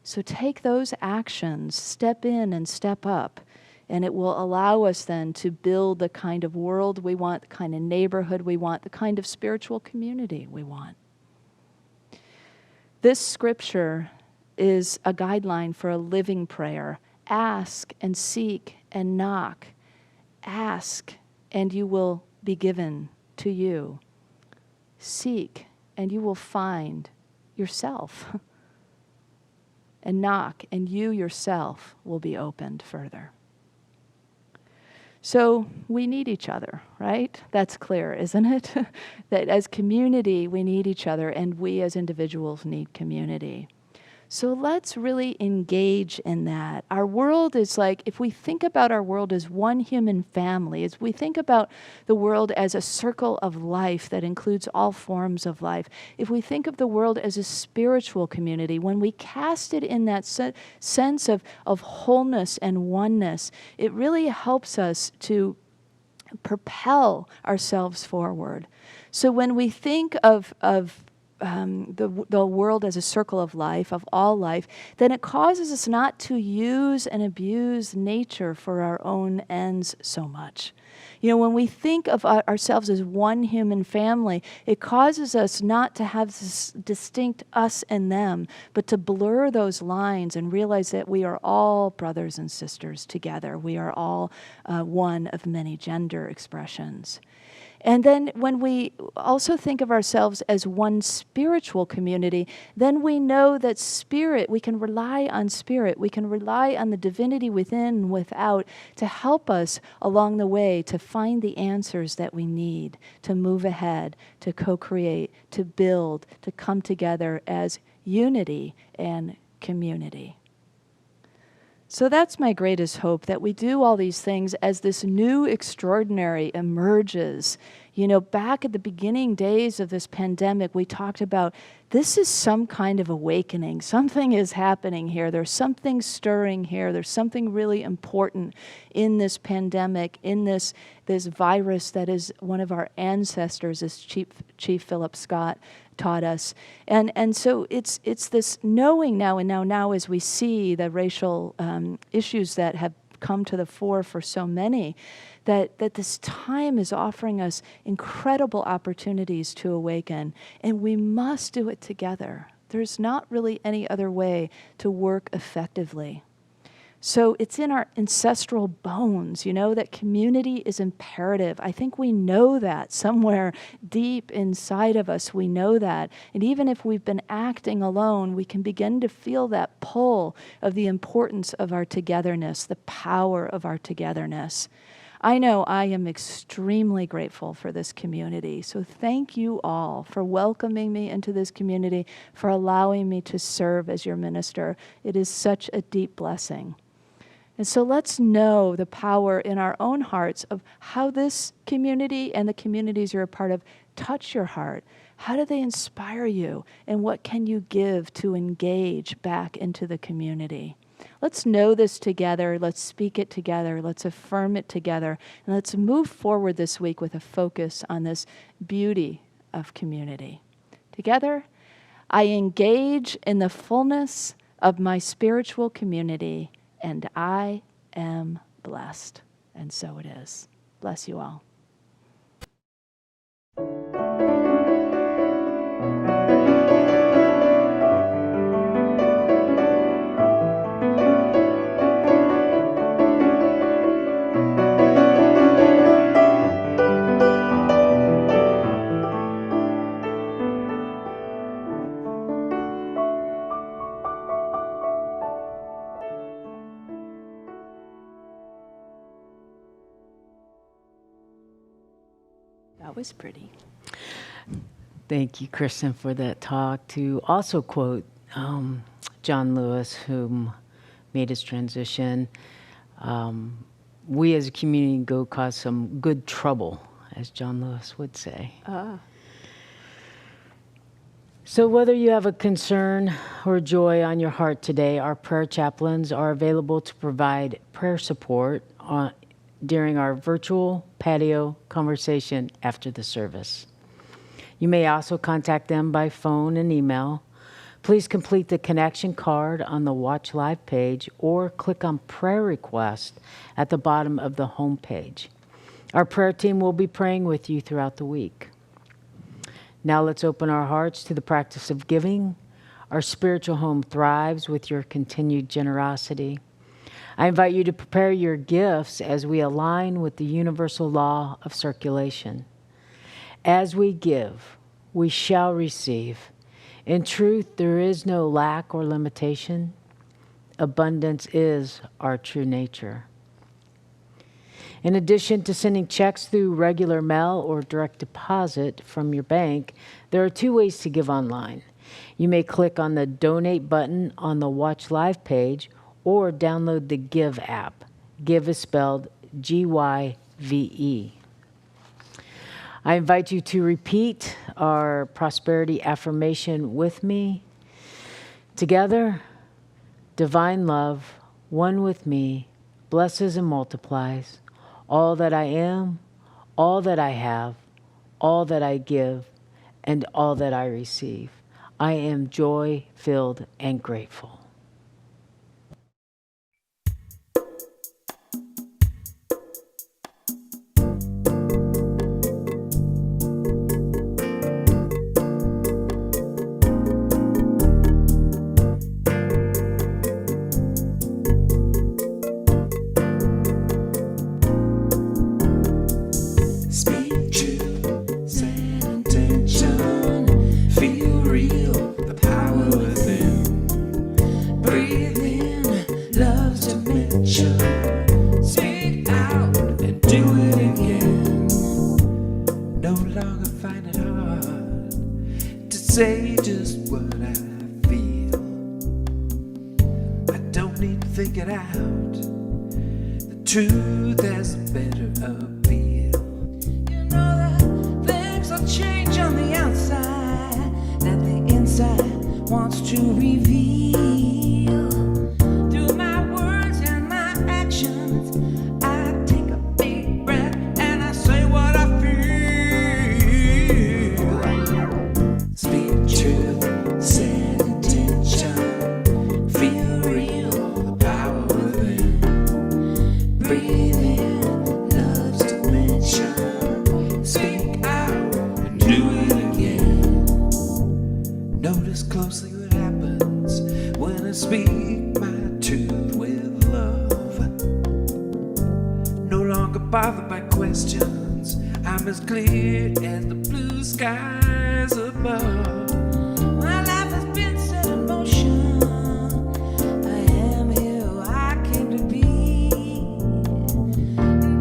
So take those actions, step in and step up, and it will allow us then to build the kind of world we want, the kind of neighborhood we want, the kind of spiritual community we want. This scripture is a guideline for a living prayer. Ask and seek and knock. Ask and you will be given to you. Seek and you will find yourself. And knock, and you yourself will be opened further. So we need each other, right? That's clear, isn't it? That as community, we need each other, and we as individuals need community. So let's really engage in that. Our world is like, if we think about our world as one human family, as we think about the world as a circle of life that includes all forms of life, if we think of the world as a spiritual community, when we cast it in that sense of wholeness and oneness, it really helps us to propel ourselves forward. So when we think of the world as a circle of life, of all life, then it causes us not to use and abuse nature for our own ends so much. You know, when we think of ourselves as one human family, it causes us not to have this distinct us and them, but to blur those lines and realize that we are all brothers and sisters together. We are all one of many gender expressions. And then when we also think of ourselves as one spiritual community, then we know that spirit, we can rely on spirit. We can rely on the divinity within and without to help us along the way to find the answers that we need, to move ahead, to co-create, to build, to come together as unity and community. So that's my greatest hope, that we do all these things as this new extraordinary emerges. You know, back at the beginning days of this pandemic, we talked about this is some kind of awakening. Something is happening here. There's something stirring here. There's something really important in this pandemic, in this virus that is one of our ancestors, as Chief Philip Scott taught us. And so it's this knowing now as we see the racial issues that have come to the fore for so many, that this time is offering us incredible opportunities to awaken, and we must do it together. There's not really any other way to work effectively. So it's in our ancestral bones, you know, that community is imperative. I think we know that somewhere deep inside of us, we know that. And even if we've been acting alone, we can begin to feel that pull of the importance of our togetherness, the power of our togetherness. I know I am extremely grateful for this community. So thank you all for welcoming me into this community, for allowing me to serve as your minister. It is such a deep blessing. And so let's know the power in our own hearts of how this community and the communities you're a part of touch your heart. How do they inspire you? And what can you give to engage back into the community? Let's know this together. Let's speak it together. Let's affirm it together. And let's move forward this week with a focus on this beauty of community. Together, I engage in the fullness of my spiritual community, and I am blessed. And so it is. Bless you all. That was pretty. Thank you, Kristen, for that talk. To also quote John Lewis, whom made his transition, we as a community go cause some good trouble, as John Lewis would say. So whether you have a concern or joy on your heart today, our prayer chaplains are available to provide prayer support during our virtual patio conversation after the service. You may also contact them by phone and email. Please complete the connection card on the Watch Live page or click on prayer request at the bottom of the home page. Our prayer team will be praying with you throughout the week. Now let's open our hearts to the practice of giving. Our spiritual home thrives with your continued generosity. I invite you to prepare your gifts as we align with the universal law of circulation. As we give, we shall receive. In truth, there is no lack or limitation. Abundance is our true nature. In addition to sending checks through regular mail or direct deposit from your bank, there are two ways to give online. You may click on the donate button on the Watch Live page or download the Give app. Give is spelled G-Y-V-E. I invite you to repeat our prosperity affirmation with me. Together, divine love, one with me, blesses and multiplies all that I am, all that I have, all that I give, and all that I receive. I am joy-filled and grateful. Speak truth, set intention, feel real, the power within. Breathe in, love's dimension. Speak out and do it again. No longer find it hard to say just what I feel. I don't need to think it out. The truth has a better appeal. You know that things will change on the outside that the inside wants to reveal. Through my words and my actions, I take a big breath and I say what I feel. Speak truth, set intention, feel real, the power within. Breathe in, love's dimension. Speak out and do it again. Notice closely what happens when I speak my truth with love. No longer bothered by questions. I'm as clear as the blue skies above. My life has been set in motion. I am here who I came to be.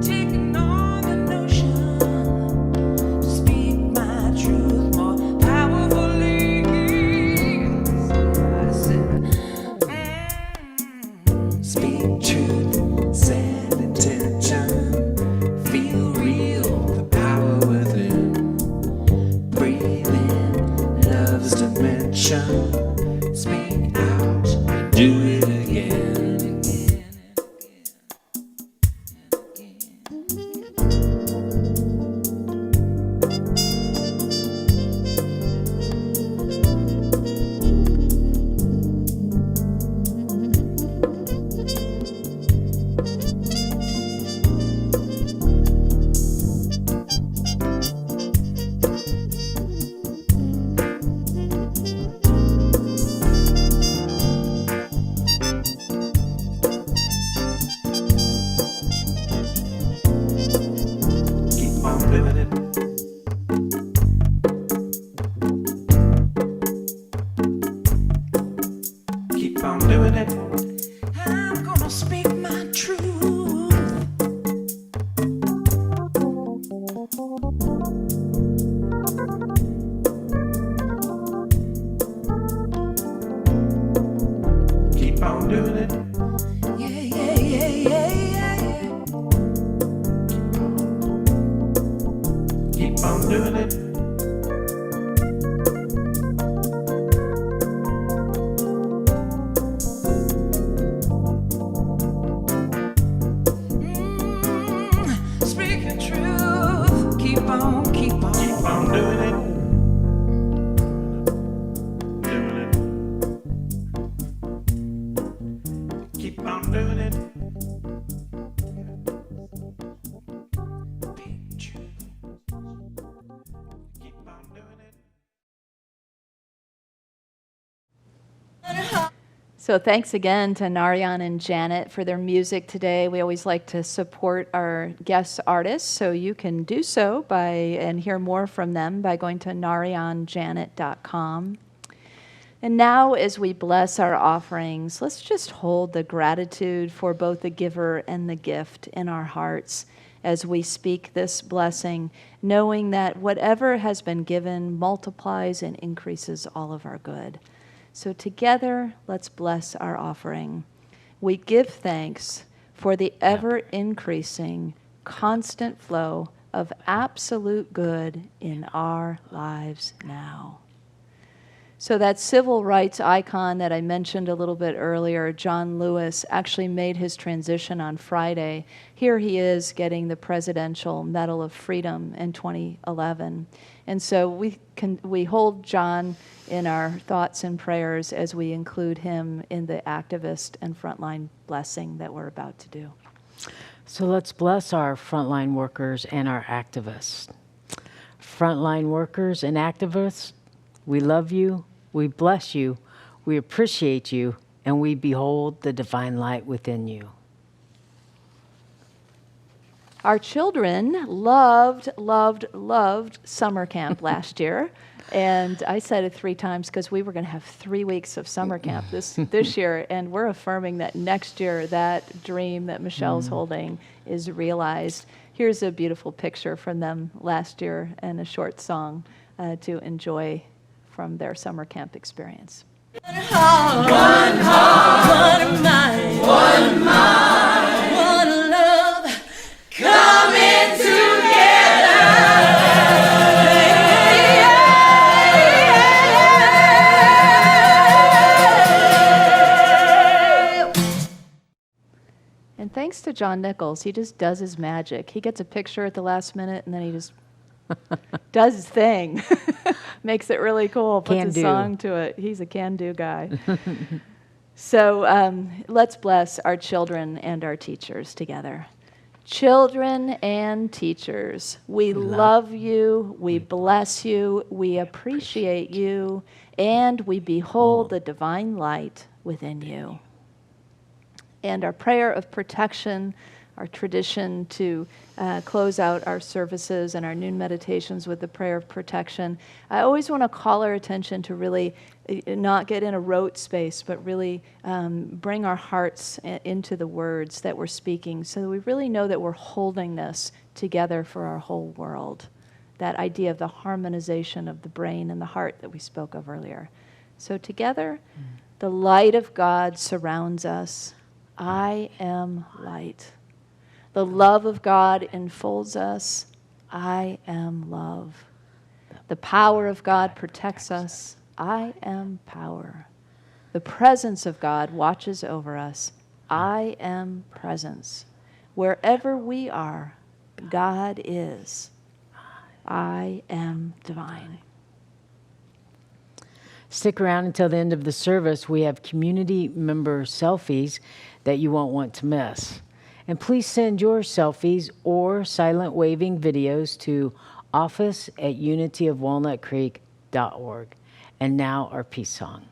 Taking on the notion to speak my truth more powerfully. I said, speak truth, set intention, feel real, the power within. Breathe in, love's dimension. Speak out and do it again. Keep on living it. Keep on doing it. I'm gonna speak my truth. Keep on doing it. Yeah, yeah, yeah, yeah, yeah, yeah. Keep on doing it. Speaking truth. Keep on, keep on. Keep on doing it. Doing it. Keep on doing it. Speak truth. Keep on doing it. So thanks again to Narayan and Janet for their music today. We always like to support our guest artists, so you can do so by and hear more from them by going to narayanjanet.com. And now, as we bless our offerings, let's just hold the gratitude for both the giver and the gift in our hearts as we speak this blessing, knowing that whatever has been given multiplies and increases all of our good. So together, let's bless our offering. We give thanks for the ever-increasing, constant flow of absolute good in our lives now. So that civil rights icon that I mentioned a little bit earlier, John Lewis, actually made his transition on Friday. Here he is getting the Presidential Medal of Freedom in 2011. And so we hold John in our thoughts and prayers as we include him in the activist and frontline blessing that we're about to do. So let's bless our frontline workers and our activists. Frontline workers and activists, we love you, we bless you, we appreciate you, and we behold the divine light within you. Our children loved summer camp last year. And I said it 3 times because we were going to have 3 weeks of summer camp this year. And we're affirming that next year, that dream that Michelle's holding is realized. Here's a beautiful picture from them last year and a short song to enjoy from their summer camp experience. One heart, one mind, one love, coming together. And thanks to John Nichols, he just does his magic. He gets a picture at the last minute and then he just does his thing. Makes it really cool, puts a song to it. He's a can-do guy. So let's bless our children and our teachers together. Children and teachers, we love you, we bless you, we appreciate you, and we behold the divine light within you. And our prayer of protection, our tradition to close out our services and our noon meditations with the prayer of protection. I always want to call our attention to really not get in a rote space, but really bring our hearts into the words that we're speaking so that we really know that we're holding this together for our whole world. That idea of the harmonization of the brain and the heart that we spoke of earlier. So together, the light of God surrounds us. I am light. The love of God enfolds us. I am love. The power of God protects us. I am power. The presence of God watches over us. I am presence. Wherever we are, God is. I am divine. Stick around until the end of the service. We have community member selfies that you won't want to miss. And please send your selfies or silent waving videos to office@unityofwalnutcreek.org. And now our peace song.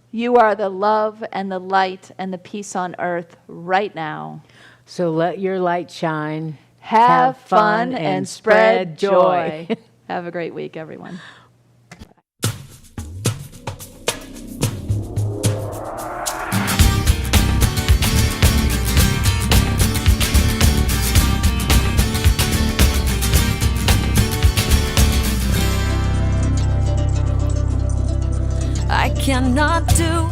You are the love and the light and the peace on earth right now. So let your light shine. Have fun and spread joy. Have a great week, everyone. cannot do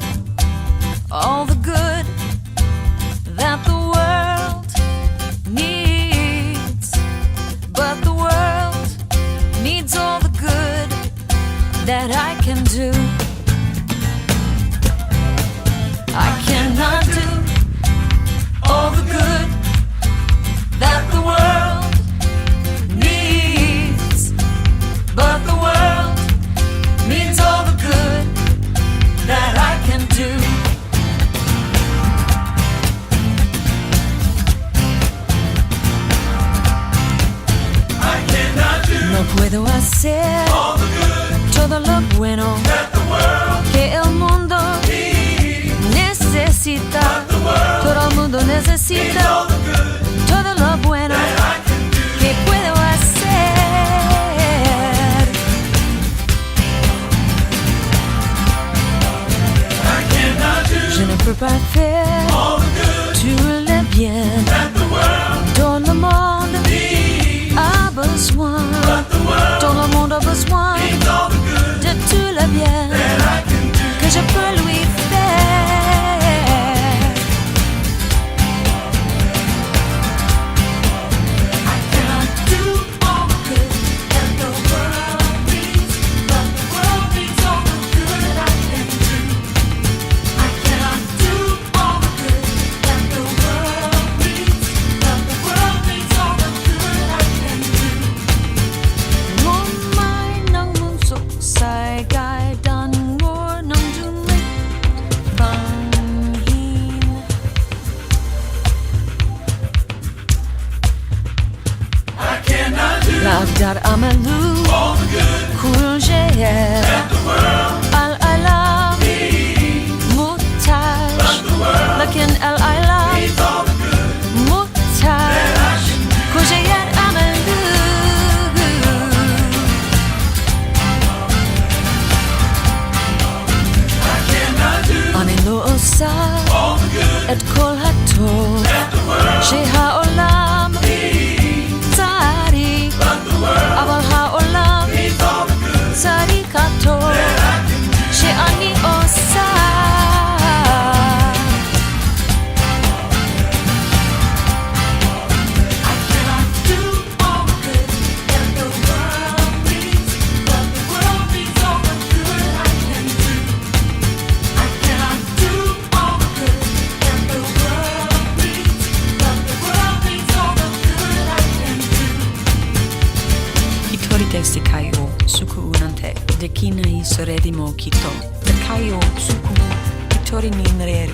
all the good that the world needs, but the world needs all the good that I can do. I cannot do all the good that the world needs, but the world needs all the good that I can do. I cannot do No puedo hacer all the good todo lo bueno that the world que el mundo needs, necesita. but the world Todo el mundo needs necesita all the good todo lo bueno that I can do. que puedo hacer. I cannot do Je ne peux pas faire all the good tout le bien that the world dont le monde needs, a besoin. but the world Tout le monde a besoin needs all the good de tout le bien that I can do. que je peux lui faire. I cannot do all the good that the world needs, but the world needs all the good I can do. I cannot do all the good that the world needs, but the world needs all the good I can do. Một mai nắng muốn sụp sai gai đàn ngô nắng dung mây bằng hin. I cannot do Lagdar amalu all the good kul jeher that the world al alam needs, mutaj but the world lakin al alam needs all the good mutaj kul jeher amalu. I cannot do אני לא עושה all the good את כל הטוב that the world שהעולם needs, צריך, but the world אבל העולם needs all the good צריך הטוב that I can do. שאני עושה. I cannot do all the good that the world needs, but the world needs all the good I can do. I cannot do all the good that the world needs, but the world needs all the good I can do. 一人で世界を救うなんてできない。それでもきっと世界を救う一人になれる。